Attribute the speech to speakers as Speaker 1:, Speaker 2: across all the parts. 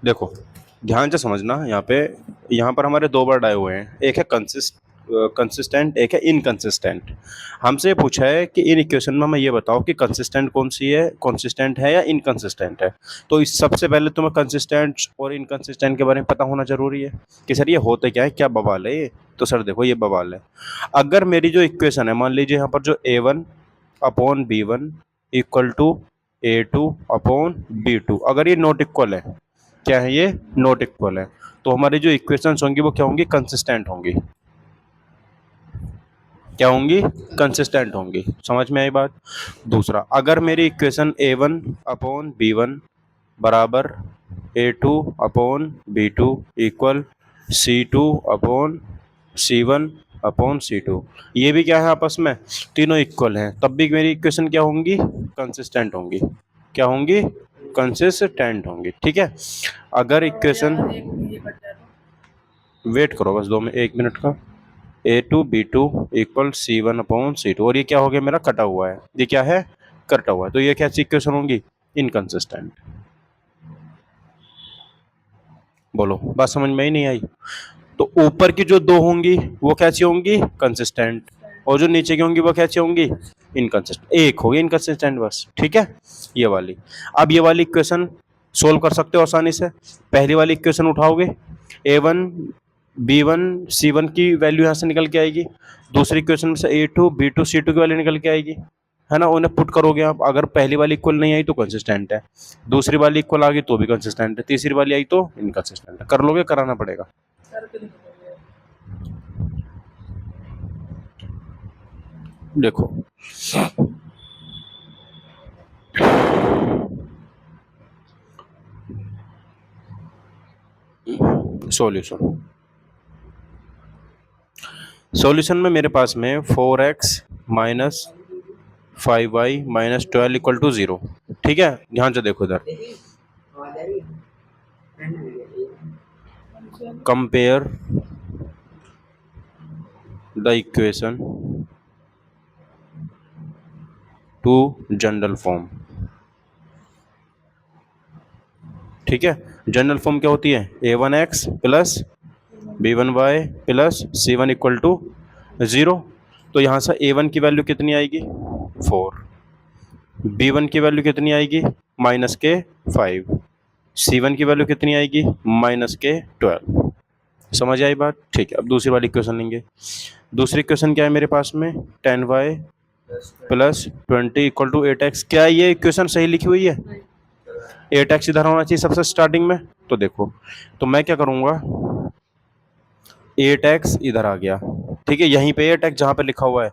Speaker 1: देखो ध्यान से समझना, यहाँ पर हमारे दो वर्ड आए हुए हैं, एक है कंसिस्टेंट, एक है इनकंसिस्टेंट। हमसे पूछा है कि इन इक्वेशन में हमें ये बताओ कि कंसिस्टेंट कौन सी है, कंसिस्टेंट है या इनकंसिस्टेंट है। तो इस सबसे पहले तुम्हें कंसिस्टेंट और इनकंसिस्टेंट के बारे में पता होना जरूरी है कि सर ये होते क्या है, क्या बवाल है ये। तो सर देखो ये बवाल है। अगर मेरी जो इक्वेशन है, मान लीजिए यहाँ पर जो A1 upon B1 equal to A2 upon B2, अगर ये नॉट इक्वल है, क्या है ये, नॉट इक्वल है, तो हमारी जो इक्वेशंस होंगी वो क्या होंगी, कंसिस्टेंट होंगी। क्या होंगी, कंसिस्टेंट होंगी। समझ में आई बात। दूसरा, अगर मेरी इक्वेशन A1 अपॉन B1 बराबर A2 upon B2 equal C2 upon C1 upon C2, ये भी क्या है आपस में, तीनों इक्वल हैं, तब भी मेरी इक्वेशन क्या होंगी, कंसिस्टेंट होंगी। क्या होंगी, कंसिस्टेंट होंगी। ठीक है। अगर इक्वेशन, वेट करो बस 1 मिनट का, A2 B2 equal C1 upon C2, और ये क्या हो गया मेरा, कटा हुआ है, ये क्या है, कटा हुआ है, तो ये कैसी इक्वेशन होंगी, इनकंसिस्टेंट। बोलो बात समझ में ही नहीं आई। तो ऊपर की जो दो होंगी वो कैसी होंगी, कंसिस्टेंट, और जो नीचे की होंगी वो कैसी होंगी, इनकंसिस्टेंट। एक होगी इनकंसिस्टेंट बस। ठीक है, ये वाली। अब ये वाली इक्वेशन सोल्व कर सकते हो आसानी से। पहली वाली इक्वेशन उठाओगे, A1 B1 C1 की वैल्यू यहाँ से निकल के आएगी, दूसरी इक्वेशन में से A2 B2 C2 की वैल्यू निकल के आएगी, है ना। उन्हें पुट करोगे आप, अगर पहली वाली इक्वल नहीं आई तो कंसिस्टेंट है, दूसरी वाली इक्वल आ गई तो भी कंसिस्टेंट है, तीसरी वाली आई तो इनकंसिस्टेंट है। कर लोगे, कराना पड़ेगा। देखो सॉल्यूशन, सॉल्यूशन में मेरे पास में 4x minus 5y minus 12 equal to 0। ठीक है, ध्यान से देखो इधर, compare the equation two general form. ठीक है, जनरल फॉर्म क्या होती है, A1x plus B1y plus C1 equal to 0। तो यहाँ से A1 की वैल्यू कितनी आएगी, 4, B1 की वैल्यू कितनी आएगी, माइनस के 5, C1 की वैल्यू कितनी आएगी, माइनस के 12। समझ आई बात। ठीक है, अब दूसरी वाली इक्वेशन लेंगे। दूसरी इक्वेशन क्या है मेरे पास में, 10y plus 20 equal to 8x। क्या ये इक्वेशन सही लिखी हुई है, 8x इधर होना चाहिए सबसे स्टार्टिंग में। तो देखो, तो मैं क्या करूंगा, 8x इधर आ गया, ठीक है, यहीं पे 8x जहां पे लिखा हुआ है,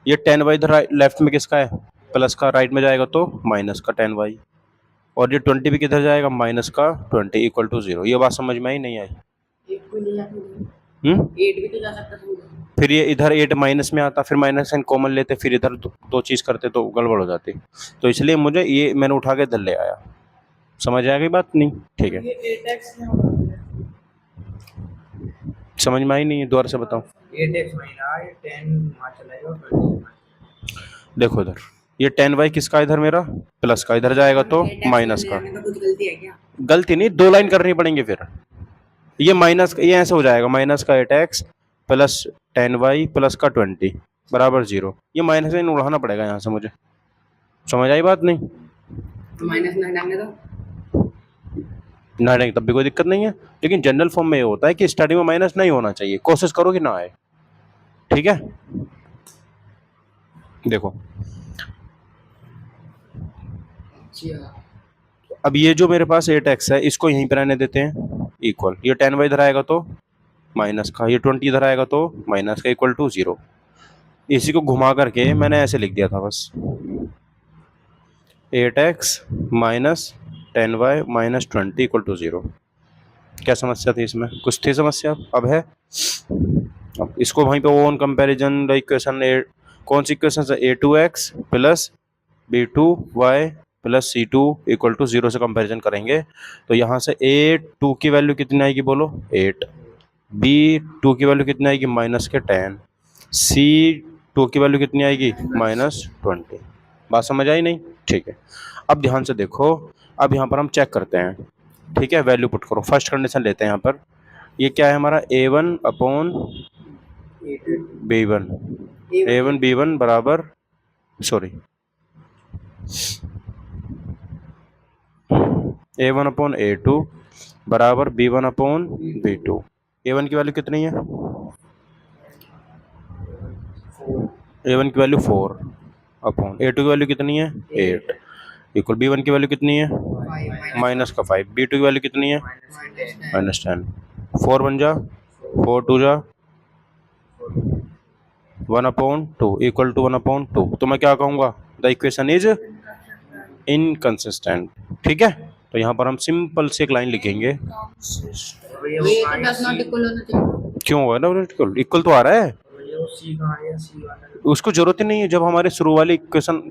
Speaker 1: ये 10y इधर लेफ्ट में किसका है, प्लस का, राइट में जाएगा तो माइनस का 10y, और ये 20 भी किधर जाएगा, माइनस का 20 इक्वल टू 0। ये बात समझ में आई नहीं आई। एट भी तो जा सकता था, फिर ये इधर 8 माइनस में आता, फिर माइनस साइन कॉमन लेते, फिर इधर दो चीज करते तो गड़बड़ हो जाती। तो इसलिए मुझे ये मैंने उठा के इधर ले आया। समझ आ गई बात नहीं। ठीक है, समझ में आई नहीं है, दोबारा से बताओ। देखो इधर, ये 10y किसका, इधर मेरा प्लस का, इधर जाएगा तो माइनस का। गलती नहीं, दो लाइन करनी पड़ेंगी फिर। ये माइनस, ये ऐसे हो जाएगा, माइनस का 8x प्लस 10y प्लस का 20 बराबर 0। ये माइनस साइन उड़ाना पड़ेगा यहाँ से मुझे। समझ आई बात नहीं, माइनस ना डालने दो, ना डालेंगे तब भी कोई दिक्कत नहीं है, लेकिन जनरल फॉर्म में ये होता है कि स्टार्टिंग में माइनस नहीं होना चाहिए, कोशिश करो कि ना आए। ठीक है, देखो अब ये जो मेरे पास 8x है इसको यहीं पर आने देते हैं इक्वल, ये 10y इधर आएगा तो माइनस का, ये 20 इधर आएगा तो माइनस का इक्वल टू 0। इसी को घुमा करके मैंने ऐसे लिख दिया था बस, 8x minus 10y minus 20 equal to 0। क्या समस्या थी इसमें, कुछ थी समस्या, अब है। अब इसको वहीं पे ओन कंपैरिजन द इक्वेशन, कौन सी इक्वेशन है, A2x plus B2y plus C2 equal to 0 से कंपैरिजन करेंगे। तो यहाँ से A2 की वैल्यू कितनी आएगी बोलो, 8, B2 की वैल्यू कितनी आएगी, माइनस के 10, C2 की वैल्यू कितनी आएगी, माइनस 20। बात समझ आई नहीं। ठीक है, अब ध्यान से देखो, अब यहाँ पर हम चेक करते हैं, ठीक है, वैल्यू पुट करो। फर्स्ट कंडीशन लेते हैं यहाँ पर, ये क्या है हमारा A1 upon B1, A1 B1 बराबर, सॉरी, A1 अपॉन A2 बराबर B1 अपॉन B2। A1 की वैल्यू कितनी है? A1 की वैल्यू 4 अपॉन A2 की वैल्यू कितनी है? 8 इक्वल B1 की वैल्यू कितनी है? माइनस का 5। B2 की वैल्यू कितनी है? -10। 4 बन जा, 4 2 जा 1/2 इक्वल टू 1/2। तो मैं क्या कहूँगा? The equation is inconsistent. ठीक है, तो यहाँ पर हम सिंपल से एक लाइन लिखेंगे। क्यों हुआ ना इक्वल? इक्वल तो आ रहा है, उसको जरूरत ही नहीं है। जब हमारे शुरू वाली इक्वेशन,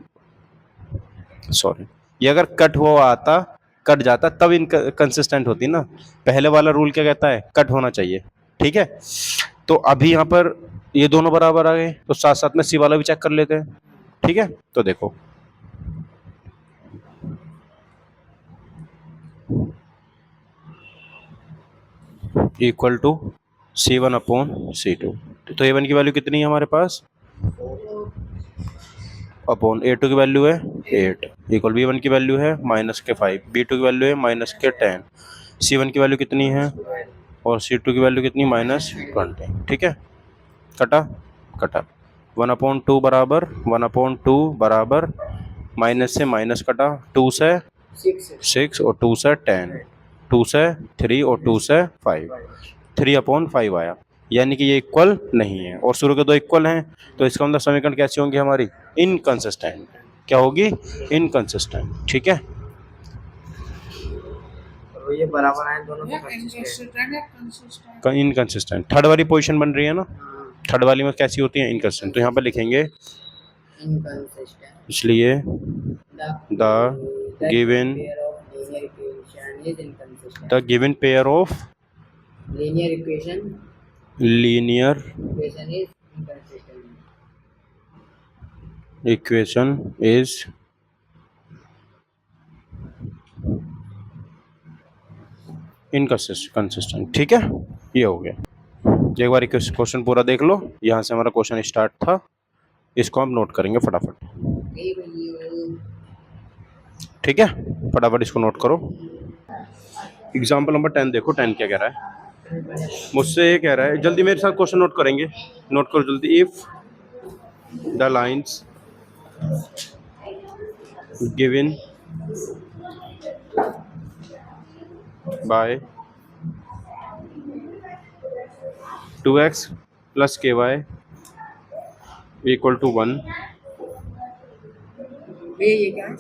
Speaker 1: सॉरी, ये अगर कट हुआ आता, कट जाता, तब इनकंसिस्टेंट होती ना। पहले वाला रूल क्या कहता है? कट होना चाहिए। ठीक है, तो अभी यहाँ पर ये दोनों बराबर आ गए, तो साथ साथ में सी वाला भी चेक कर लेते हैं। ठीक है, तो देखो equal to C1 upon C2। तो A1 की वैल्यू कितनी है हमारे पास? अपॉन A2 की वैल्यू है 8 इक्वल B1 की वैल्यू है -5, B2 की वैल्यू है -10, C1 की वैल्यू कितनी है और C2 की वैल्यू कितनी? -20। ठीक है, कटा कटा 1/2 बराबर 1/2 बराबर माइनस से माइनस कटा, 2 से 6 और 2 से 10, 2 से 3 और 2 से 5, 3/5 आया। यानी कि ये इक्वल नहीं है, और शुरू के दो इक्वल हैं, तो इसका मतलब समीकरण कैसी होंगी हमारी? इनकंसिस्टेंट। क्या होगी? इनकंसिस्टेंट। ठीक है,
Speaker 2: ये बराबर आए दोनों
Speaker 1: तो इनकंसिस्टेंट। थर्ड वाली पोजीशन बन रही है ना, थर्ड वाली में कैसी होती है? इनकंसिस्टेंट। तो यहाँ पर लिखेंगे इसलिए the given pair of
Speaker 2: linear equation
Speaker 1: linear
Speaker 2: is inconsistent.
Speaker 1: Equation is inconsistent. ठीक है, ये हो गया। एक बार क्वेश्चन पूरा देख लो, यहाँ से हमारा क्वेश्चन स्टार्ट था, इसको हम नोट करेंगे फटाफट। ठीक है, फटाफट इसको नोट करो। एग्जाम्पल नंबर 10 देखो, 10 क्या कह रहा है मुझसे? ये कह रहा है, जल्दी मेरे साथ क्वेश्चन नोट करेंगे, नोट करो जल्दी। If the lines given by 2x plus ky equal to 1
Speaker 2: ये क्या है?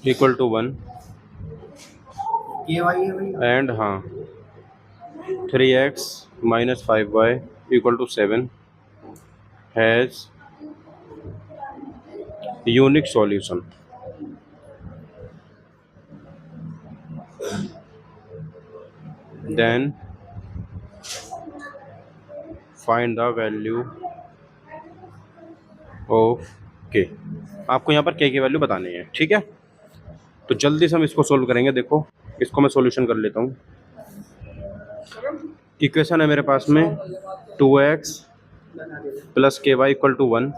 Speaker 1: equal to 1
Speaker 2: ये भाई
Speaker 1: and हाँ 3x minus 5y equal to 7 has unique solution. Then find the value of k. आपको यहाँ पर k की वैल्यू बतानी है। ठीक है, तो जल्दी से हम इसको सोल्व करेंगे। देखो, इसको मैं सॉल्यूशन कर लेता हूँ। इक्वेशन है मेरे पास में 2x प्लस के वाई इक्वल टू 1,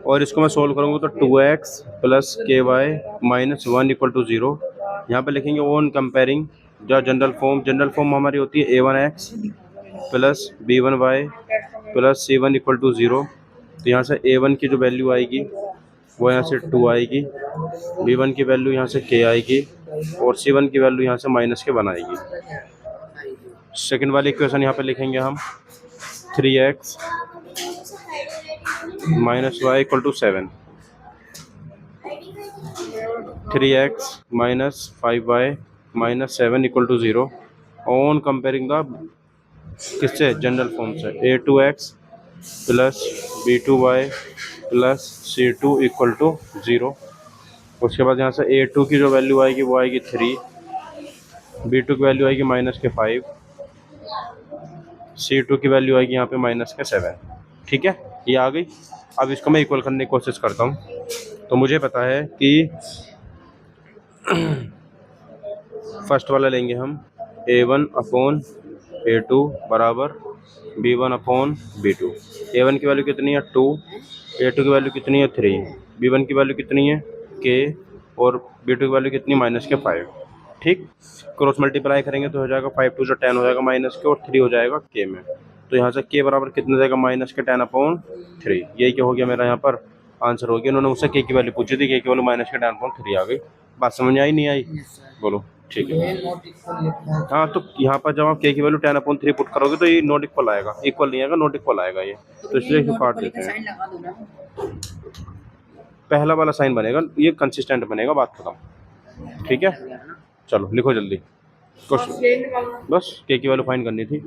Speaker 1: और इसको मैं सोल्व करूँगा तो 2x प्लस के वाई माइनस 1 इक्वल टू 0। यहाँ पे लिखेंगे ऑन कंपेयरिंग जो जनरल फॉर्म हमारी होती है a1x plus b1y plus c1 equal to 0। तो यहाँ से a1 की जो वैल्यू आएगी वो यहाँ से 2 आएगी, b1 की वैल्यू यहाँ से k आएगी, और c1 की वैल्यू यहाँ से माइनस के 1 आएगी। सेकेंड वाली इक्वेशन यहाँ पे लिखेंगे हम 3x minus y equal to 7, 3x minus 5y minus 7 equal to 0 on comparing the किससे? जनरल फॉर्म से a2x plus b2y plus c2 equal to 0। उसके बाद यहाँ से a2 की जो वैल्यू आएगी वो आएगी 3, b2 की वैल्यू आएगी माइनस के 5, c2 की वैल्यू आएगी यहाँ पे माइनस के 7। ठीक है, ये आ गई। अब इसको मैं इक्वल करने की कोशिश करता हूँ। तो मुझे पता है कि फर्स्ट वाला लेंगे हम A1/A2 बराबर B1/B2। A1 की वैल्यू कितनी है 2, A2 की वैल्यू कितनी है 3, B1 की वैल्यू कितनी है K और B2 की वैल्यू कितनी -5। ठीक, क्रॉस मल्टीप्लाई करेंगे तो हो जाएगा 5 2 10 हो जाएगा -K और 3 हो जाएगा K में। तो यहाँ से K बराबर कितना हो जाएगा -10/3। यही क्या हो गया मेरा यहाँ पर आंसर हो गया। उन्होंने मुझसे K की वैल्यू पूछी थी, K की वैल्यू -10/3 आ गई। बात समझ में आई नहीं आई?
Speaker 2: Yes sir.
Speaker 1: बोलो। ठीक है।
Speaker 2: ये नॉट इक्वल लिखना है।
Speaker 1: हाँ, तो यहाँ पर जब आप K की वैल्यू 10/3 पुट करोगे तो ये नॉट इक्वल आएगा, इक्वल नहीं आएगा, नॉट इक्वल आएगा ये। तो इसलिए इसको काट देते हैं।
Speaker 2: साइन लगा दो ना।
Speaker 1: पहला वाला साइन बनेगा, ये कंसिस्टेंट बनेगा, बात खत्म। ठीक है, चलो लिखो जल्दी क्वेश्चन। बस K की वैल्यू फाइंड करनी थी।